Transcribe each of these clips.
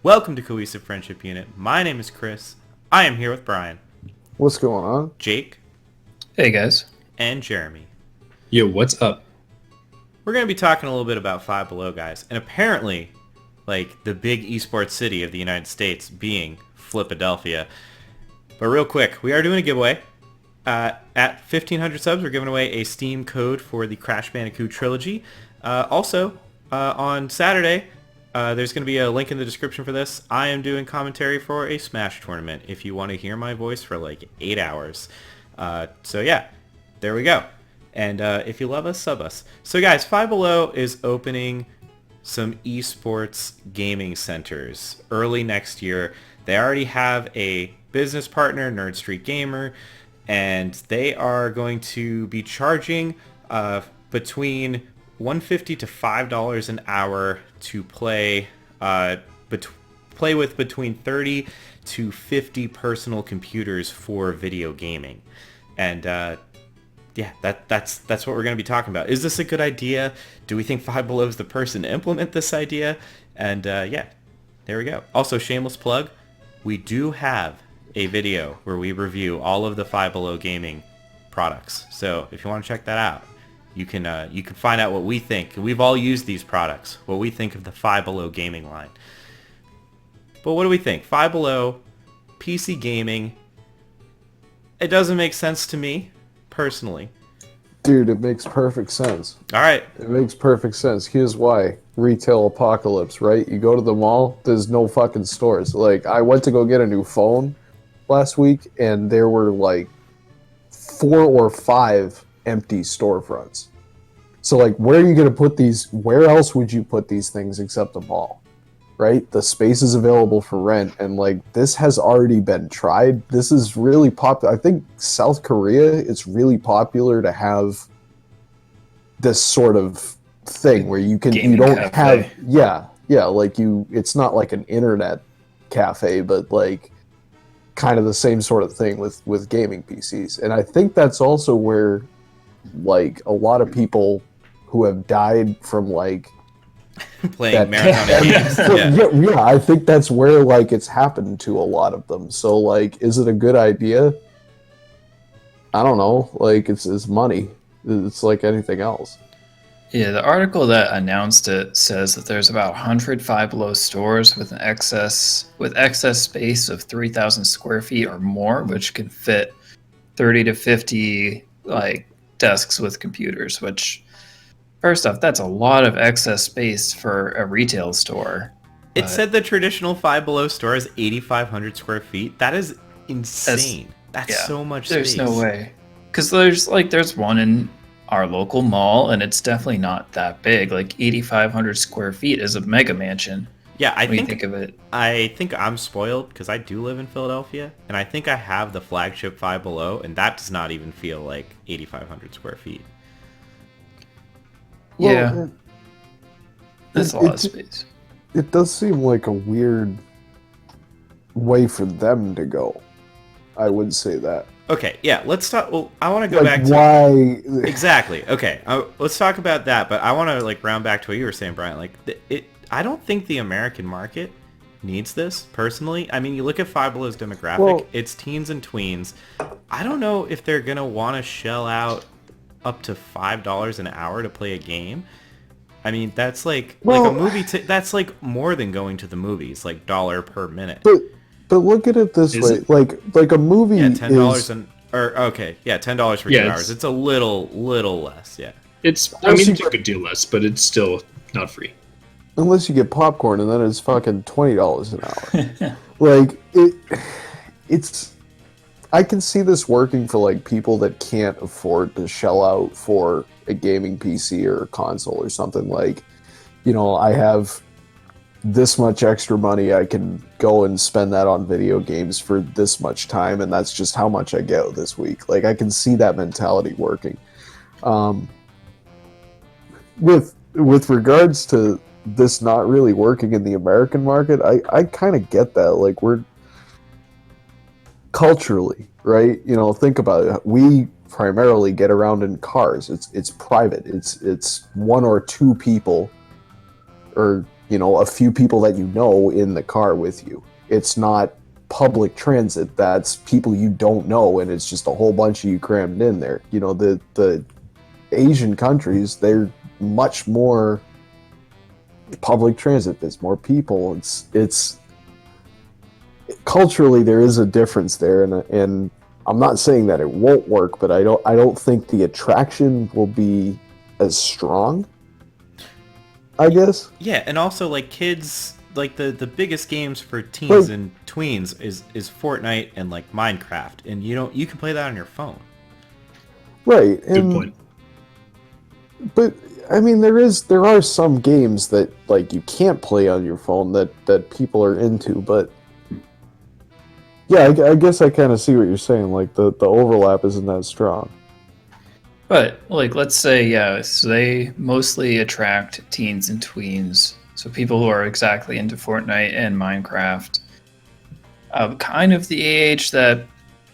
Welcome to Cohesive Friendship Unit. My name is Chris. I am here with Brian, What's going on? Jake, Hey guys. and Jeremy. Yo, what's up? We're going to be talking a little bit about Five Below, guys. And apparently, the big eSports city of the United States being Flipadelphia. But real quick, we are doing a giveaway. At 1,500 subs, we're giving away a Steam code for the Crash Bandicoot Trilogy. Also, on Saturday, there's going to be a link in the description for this. I am doing commentary for a Smash tournament if you want to hear my voice for 8 hours. So yeah, there we go. And if you love us, sub us. So guys, Five Below is opening some eSports gaming centers early next year. They already have a business partner, Nerd Street Gamer, and they are going to be charging between $150 to $5 an hour to play play with between 30 to 50 personal computers for video gaming. And yeah, that's what we're going to be talking about. Is this a good idea? Do we think Five Below is the person to implement this idea? And yeah, there we go. Also, shameless plug, we do have a video where we review all of the Five Below gaming products. So if you want to check that out, you can find out what we think. We've all used these products, what we think of the Five Below gaming line. But what do we think? Five Below, PC gaming, it doesn't make sense to me, personally. Dude, it makes perfect sense. All right. It makes perfect sense. Here's why. Retail apocalypse, right? You go to the mall, there's no fucking stores. I went to go get a new phone last week, and there were 4 or 5 empty storefronts. So where are you going to put these? Where else would you put these things except the mall? Right? The space is available for rent, and this has already been tried. This is really popular. I think South Korea, it's really popular to have this sort of thing where you don't cafe. have it's not like an internet cafe, but kind of the same sort of thing with gaming PCs. And I think that's also where a lot of people who have died from playing marathon games. Yeah, I think that's where it's happened to a lot of them. So is it a good idea? I don't know. It's money. It's like anything else. Yeah, the article that announced it says that there's about 100 Five Below stores with excess space of 3,000 square feet or more, which can fit 30 to 50 desks with computers, which first off, that's a lot of excess space for a retail store. It said the traditional Five Below store is 8,500 square feet. That is insane. That's so much space. There's no way. Because there's one in our local mall, and it's definitely not that big. 8,500 square feet is a mega mansion. Yeah, I think of it. I think I'm spoiled because I do live in Philadelphia, and I think I have the flagship Five Below, and that does not even feel like 8,500 square feet. Yeah, that's a lot of space. It does seem like a weird way for them to go. I would say that. Okay, yeah, let's talk. Well, I want to go back to why exactly. Okay, let's talk about that. But I want to round back to what you were saying, Brian. I don't think the American market needs this personally. I mean, you look at Five Below's demographic; Well, it's teens and tweens. I don't know if they're gonna want to shell out up to $5 an hour to play a game. I mean, that's a movie. That's more than going to the movies, dollar per minute. But look at it this way, a movie. Yeah, $10 $10 for 2 hours. It's a little less. Yeah, It's you could do less, but it's still not free. Unless you get popcorn, and then it's fucking $20 an hour. It's. I can see this working for people that can't afford to shell out for a gaming PC or a console or something. I have this much extra money, I can go and spend that on video games for this much time, and that's just how much I get this week. I can see that mentality working. With regards to this not really working in the American market, I kind of get that. We're culturally, right? Think about it. We primarily get around in cars. It's private. It's one or two people, or a few people that you know in the car with you. It's not public transit that's people you don't know, and it's just a whole bunch of you crammed in there. The Asian countries, they're much more public transit. There's more people. It's culturally there is a difference there, and I'm not saying that it won't work, but I don't think the attraction will be as strong, I guess. Yeah, and also like kids, like the biggest games for teens Like- and tweens is Fortnite and like Minecraft, and you can play that on your phone. Right. Good And point. but I mean there are some games that like you can't play on your phone that people are into, but yeah, I guess I kind of see what you're saying. Like the overlap isn't that strong. But like, let's say, yeah, so they mostly attract teens and tweens, so people who are exactly into Fortnite and Minecraft, kind of the age that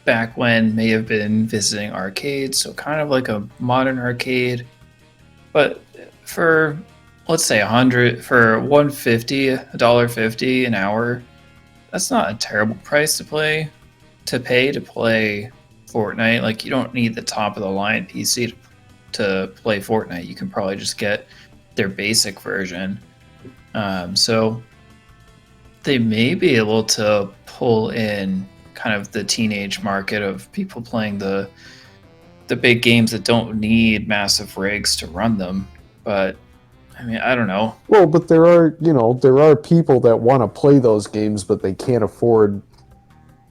back when may have been visiting arcades, so kind of like a modern arcade. But for, let's say, 100 for 150, $1.50 an hour, that's not a terrible price to pay Fortnite. Like, you don't need the top of the line PC to play Fortnite. You can probably just get their basic version. So they may be able to pull in kind of the teenage market of people playing the big games that don't need massive rigs to run them. But I mean, I don't know. Well, but there are people that want to play those games, but they can't afford.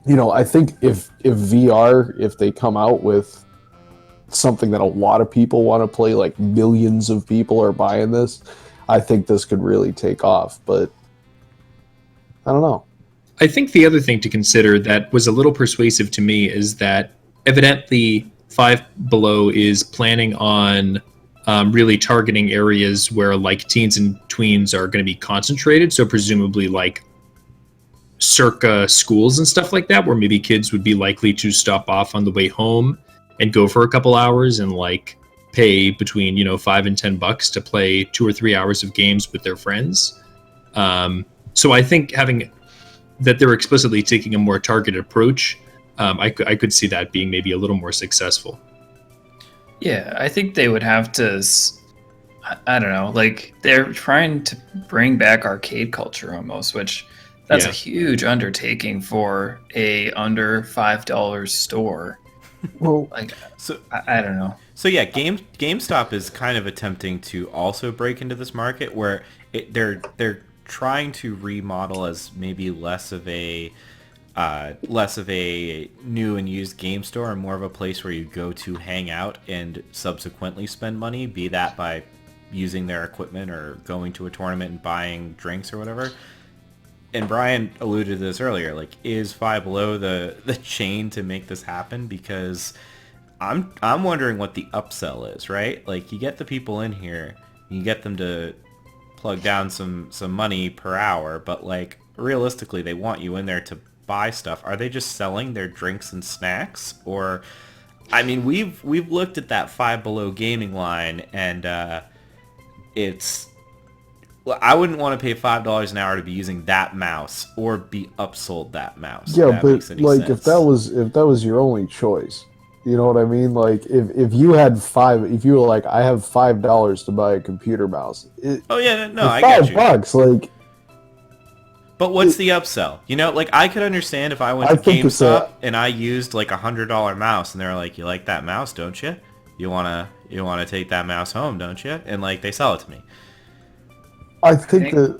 I think if VR, if they come out with something that a lot of people want to play, like millions of people are buying this, I think this could really take off. But I don't know. I think the other thing to consider that was a little persuasive to me is that evidently Five Below is planning on really targeting areas where like teens and tweens are going to be concentrated. So presumably like circa schools and stuff like that, where maybe kids would be likely to stop off on the way home and go for a couple hours and like pay between $5 and $10 to play 2 or 3 hours of games with their friends. So I think having that they're explicitly taking a more targeted approach, I could see that being maybe a little more successful. Yeah, I think they would have to. I don't know. Like, they're trying to bring back arcade culture almost, which that's a huge undertaking for a under $5 store. Well, Like, So I don't know. So yeah, GameStop is kind of attempting to also break into this market where they're trying to remodel as maybe less of a new and used game store and more of a place where you go to hang out and subsequently spend money, be that by using their equipment or going to a tournament and buying drinks or whatever. And Brian alluded to this earlier, like, is Five Below the chain to make this happen? Because I'm wondering what the upsell is, right? Like, you get the people in here, you get them to plug down some money per hour, but like realistically they want you in there to buy stuff. Are they just selling their drinks and snacks? Or I mean, we've looked at that Five Below gaming line, and I wouldn't want to pay $5 an hour to be using that mouse or be upsold that mouse. yeah, if that but makes any like sense. if that was your only choice, you know what I mean? Like if you were like, I have $5 to buy a computer mouse. Oh yeah, no, for I got you. $5, like. But what's the upsell? Like, I could understand if I went I to think it's GameStop and I used like $100 mouse, and they're like, "You like that mouse, don't you? You wanna take that mouse home, don't you?" And like, they sell it to me. I think that.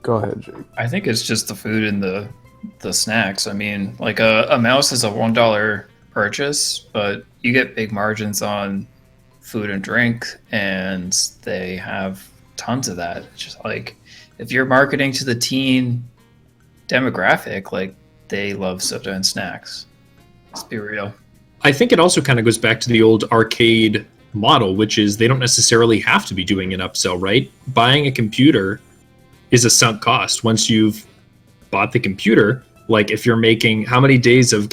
Go ahead, Jake. I think it's just the food and the snacks. I mean, like a mouse is a $1 purchase, but you get big margins on food and drink, and they have tons of that. It's just like, if you're marketing to the teen demographic, like, they love soda and snacks. Let's be real. I think it also kind of goes back to the old arcade model, which is they don't necessarily have to be doing an upsell, right? Buying a computer is a sunk cost. Once you've bought the computer, like if you're making how many days of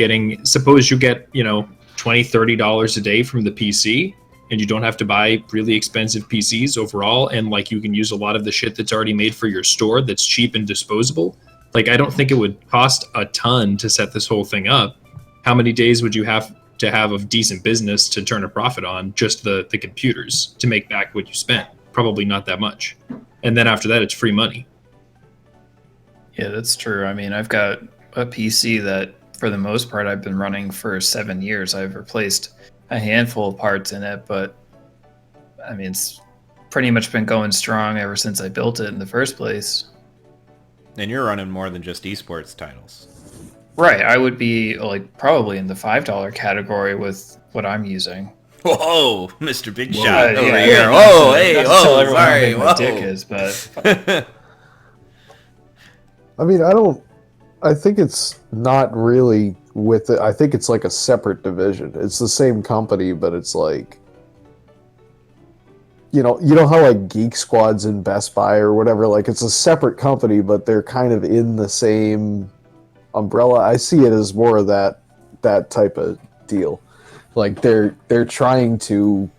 suppose you get, $20, $30 a day from the PC, and you don't have to buy really expensive PCs overall, and like you can use a lot of the shit that's already made for your store that's cheap and disposable. Like, I don't think it would cost a ton to set this whole thing up. How many days would you have to have of decent business to turn a profit on just the computers to make back what you spent? Probably not that much. And then after that, it's free money. Yeah, that's true. I mean, I've got a PC that, for the most part, I've been running for 7 years. I've replaced a handful of parts in it, but I mean, it's pretty much been going strong ever since I built it in the first place. And you're running more than just esports titles. Right, I would be like probably in the $5 category with what I'm using. Whoa, Mr. Big Shot over yeah, here. yeah, Whoa, not to- hey, not to tell whoa, everyone how sorry, big my whoa. dick is, but I mean, I think it's not really with it. I think it's like a separate division. It's the same company, but it's like, you know how like Geek Squad's in Best Buy or whatever, like it's a separate company, but they're kind of in the same umbrella. I see it as more of that type of deal. Like they're trying to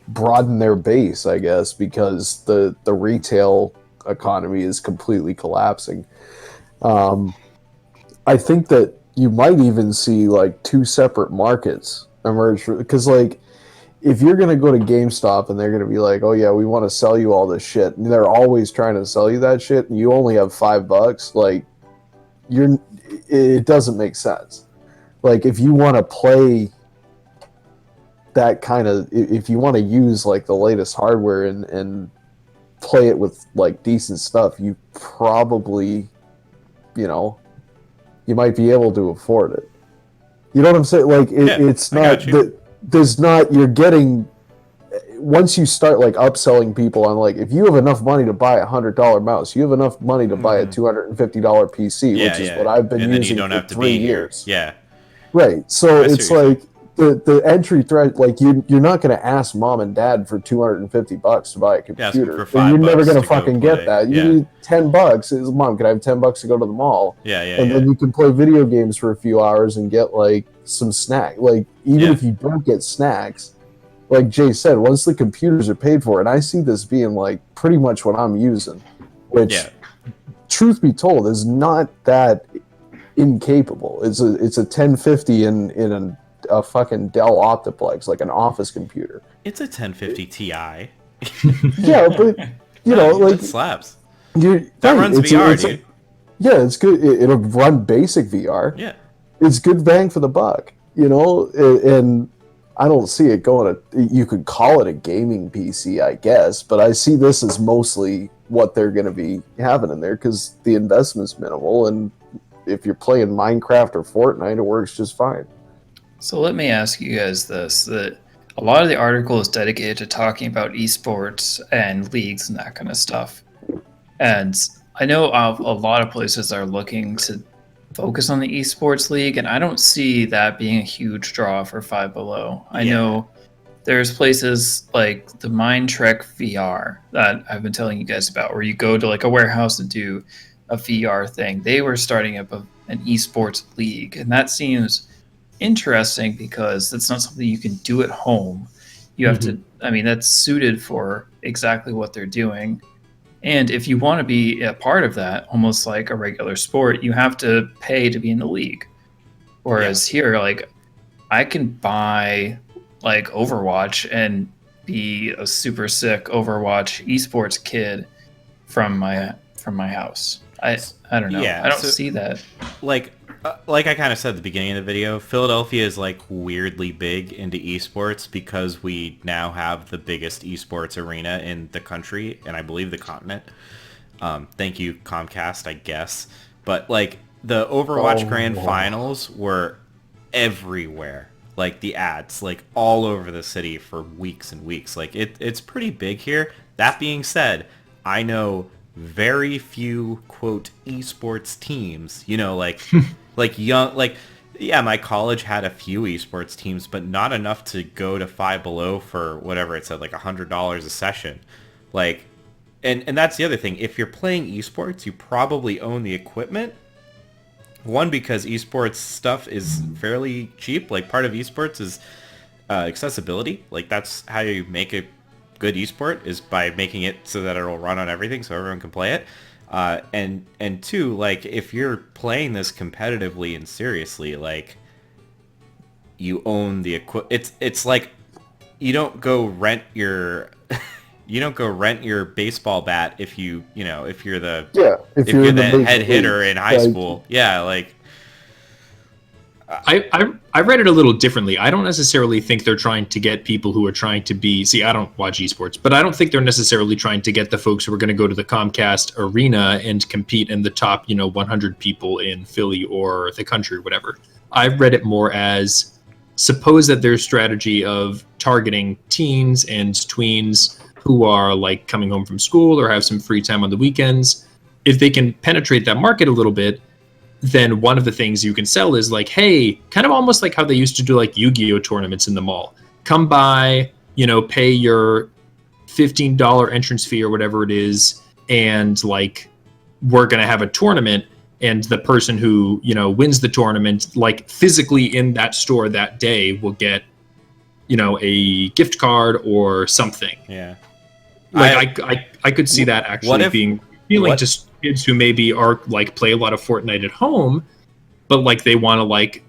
broaden their base, I guess, because the retail economy is completely collapsing. I think that you might even see like two separate markets emerge, because like if you're going to go to GameStop and they're going to be like, oh yeah, we want to sell you all this shit, and they're always trying to sell you that shit, and you only have $5, like it doesn't make sense. Like if you want to play that kind of, if you want to use like the latest hardware and play it with like decent stuff, you probably, you might be able to afford it. You know what I'm saying? Like it's not that there's not, you're getting, once you start like upselling people on like, if you have enough money to buy $100 mouse, you have enough money to buy a $250 PC, which is what I've been and using then you don't for have to 3 be years. Here. Yeah. Right. So it's like saying. the entry threat, like you're not going to ask mom and dad for $250 to buy a computer. You're never going to fucking get that. You need $10. Is mom, can I have $10 to go to the mall? And then you can play video games for a few hours and get like some snack. Like even if you don't get snacks, like Jay said, once the computers are paid for, and I see this being like pretty much what I'm using, which truth be told is not that incapable. It's a 1050 in a fucking Dell Optiplex, like an office computer. It's a 1050 Ti. Yeah, but like it slaps. That runs VR, dude. Yeah, it's good. It'll run basic VR. Yeah, it's good bang for the buck. And I don't see it going you could call it a gaming PC, I guess, but I see this as mostly what they're going to be having in there because the investment's minimal, and if you're playing Minecraft or Fortnite, it works just fine. So let me ask you guys this, that a lot of the article is dedicated to talking about esports and leagues and that kind of stuff. And I know of a lot of places are looking to focus on the esports league, and I don't see that being a huge draw for Five Below. I know there's places like the Mind Trek VR that I've been telling you guys about, where you go to like a warehouse and do a VR thing. They were starting up an esports league, and that seems interesting because that's not something you can do at home. You have to, I mean, that's suited for exactly what they're doing. And if you want to be a part of that, almost like a regular sport, you have to pay to be in the league. Whereas here, like, I can buy like Overwatch and be a super sick Overwatch esports kid from my house. I don't know. I don't see that. Like I kind of said at the beginning of the video, Philadelphia is like weirdly big into esports because we now have the biggest esports arena in the country, and I believe the continent. Thank you, Comcast, I guess. But like the Overwatch Grand Finals were everywhere. Like the ads, like all over the city for weeks and weeks. Like it's pretty big here. That being said, I know very few quote esports teams, like like young, like my college had a few esports teams, but not enough to go to Five Below for whatever it said, like $100 a session. Like, and that's the other thing. If you're playing esports, you probably own the equipment. One, because esports stuff is fairly cheap. Like part of esports is accessibility. Like that's how you make a good esport, is by making it so that it'll run on everything so everyone can play it. And two, like if you're playing this competitively and seriously, like you own the it's like you don't go rent your you don't go rent your baseball bat if if you're the if you're in the major head hitter leagues, in high like, school. Yeah, like I read it a little differently. I don't necessarily think they're trying to get people who are trying to be. See, I don't watch esports, but I don't think they're necessarily trying to get the folks who are going to go to the Comcast arena and compete in the top, 100 people in Philly or the country or whatever. I read it more as, suppose that their strategy of targeting teens and tweens who are like coming home from school or have some free time on the weekends. If they can penetrate that market a little bit, then one of the things you can sell is like, hey, kind of almost like how they used to do like Yu-Gi-Oh tournaments in the mall. Come by, pay your $15 entrance fee or whatever it is, and like we're gonna have a tournament, and the person who wins the tournament, like physically in that store that day, will get a gift card or something. yeah. Like I could see that actually being appealing to kids who maybe are like play a lot of Fortnite at home, but like they want to like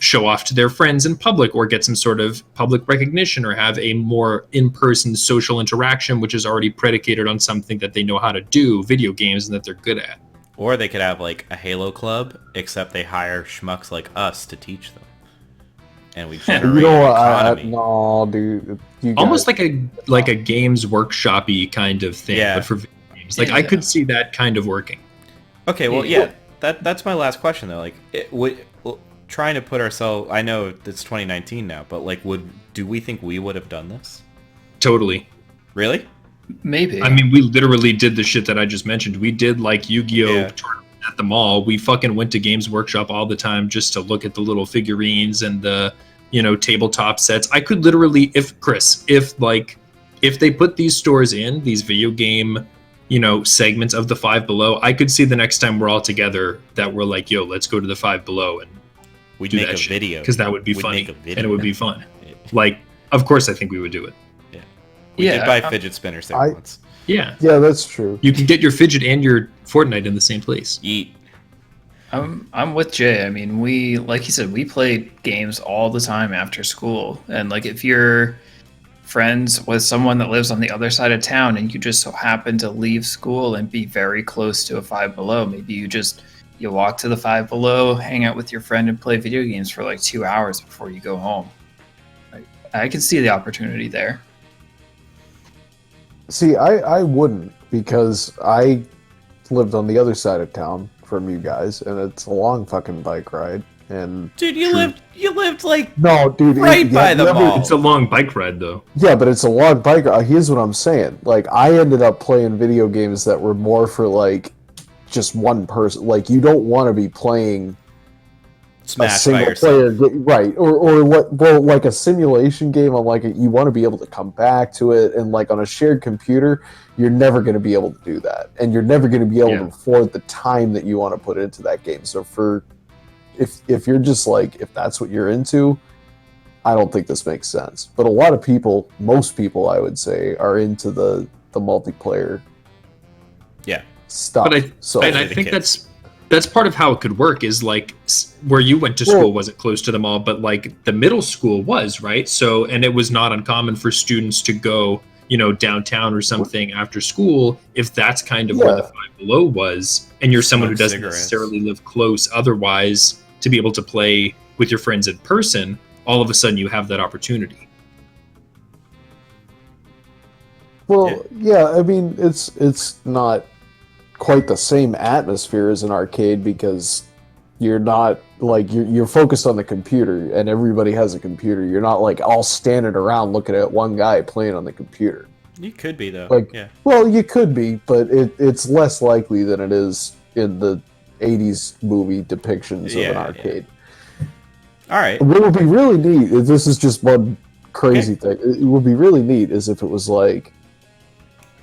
show off to their friends in public or get some sort of public recognition or have a more in-person social interaction, which is already predicated on something that they know how to do, video games, and that they're good at. Or they could have like a Halo club, except they hire schmucks like us to teach them, and we generate economy. No, dude. Almost like a games workshop-y kind of thing, but for video games. Like I could see that kind of working. Okay, well, that's my last question though. Like, trying to put ourselves. I know it's 2019 now, but like, do we think we would have done this? Totally. Really? Maybe. I mean, we literally did the shit that I just mentioned. We did like Yu-Gi-Oh tournament at the mall. We fucking went to Games Workshop all the time just to look at the little figurines and the tabletop sets. I could literally, if they put these stores in these video game segments of the Five Below, I could see the next time we're all together that we're like, yo, let's go to the Five Below and we'd do make that a shit, video because that would be funny and it would be fun. Like, of course, I think we would do it. We did buy fidget spinners there once. Yeah, that's true. You can get your fidget and your Fortnite in the same place. Eat. I'm with Jay. I mean, we, like you said, we played games all the time after school, and like if you're friends with someone that lives on the other side of town and you just so happen to leave school and be very close to a Five Below, maybe you walk to the Five Below, hang out with your friend, and play video games for like 2 hours before you go home. I can see the opportunity there. See, I wouldn't, because I lived on the other side of town from you guys, and it's a long fucking bike ride. And dude, you lived like no, dude, right by the mall. It's a long bike ride though. Yeah, but it's a long bike ride. Here's what I'm saying. Like, I ended up playing video games that were more for like just one person. Like, you don't want to be playing Smash a single by yourself. player, right? Or what? Well, like a simulation game. I'm like, you want to be able to come back to it, and like on a shared computer, you're never going to be able to do that, and you're never going to be able to afford the time that you want to put into that game. So if you're just like, if that's what you're into, I don't think this makes sense. But a lot of people, most people, I would say, are into the multiplayer. Stuff. But I think that's part of how it could work, is like where you went to school wasn't close to the mall, but like the middle school was, right? So, and it was not uncommon for students to go, downtown or something after school, if that's kind of where the Five Below was, and you're someone who doesn't necessarily live close otherwise to be able to play with your friends in person, all of a sudden you have that opportunity. Well, yeah, I mean, it's not quite the same atmosphere as an arcade, because you're not like you're focused on the computer, and everybody has a computer. You're not like all standing around looking at one guy playing on the computer. You could be though. Well, you could be, but it's less likely than it is in the 80s movie depictions of an arcade. All right. What would be really neat, this is just one crazy thing, it would be really neat is if it was like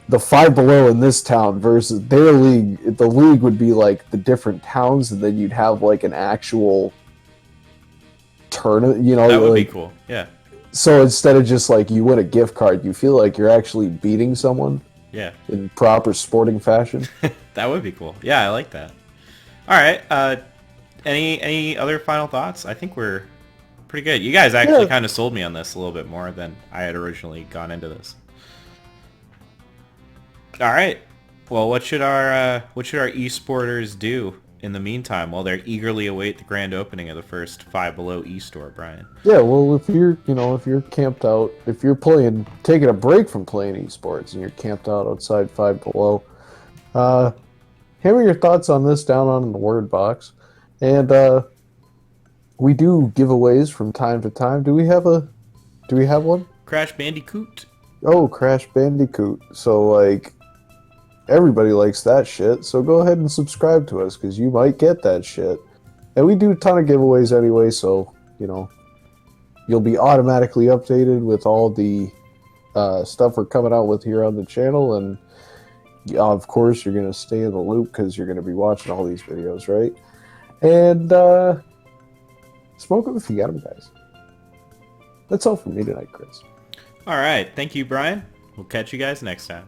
the Five Below in this town versus their league. The league would be like the different towns, and then you'd have like an actual tournament. That would be cool. Yeah. So instead of just like you win a gift card, you feel like you're actually beating someone Yeah, in proper sporting fashion. that would be cool. Yeah, I like that. All right. Any other final thoughts? I think we're pretty good. You guys actually Yeah. kind of sold me on this a little bit more than I had originally gone into this. All right. Well, what should our esporters do in the meantime while they eagerly await the grand opening of the first Five Below e-store, Brian? Yeah, well, if you're camped out, if you're taking a break from playing esports and you're camped out outside Five Below, hammer your thoughts on this down on the word box, and we do giveaways from time to time. Do we have one? Crash Bandicoot. Oh, Crash Bandicoot. So like everybody likes that shit. So go ahead and subscribe to us because you might get that shit. And we do a ton of giveaways anyway, so you'll be automatically updated with all the stuff we're coming out with here on the channel, and of course you're gonna stay in the loop because you're gonna be watching all these videos, right? And smoke them if you got them, guys. That's all from me tonight, Chris. All right. Thank you, Brian. We'll catch you guys next time.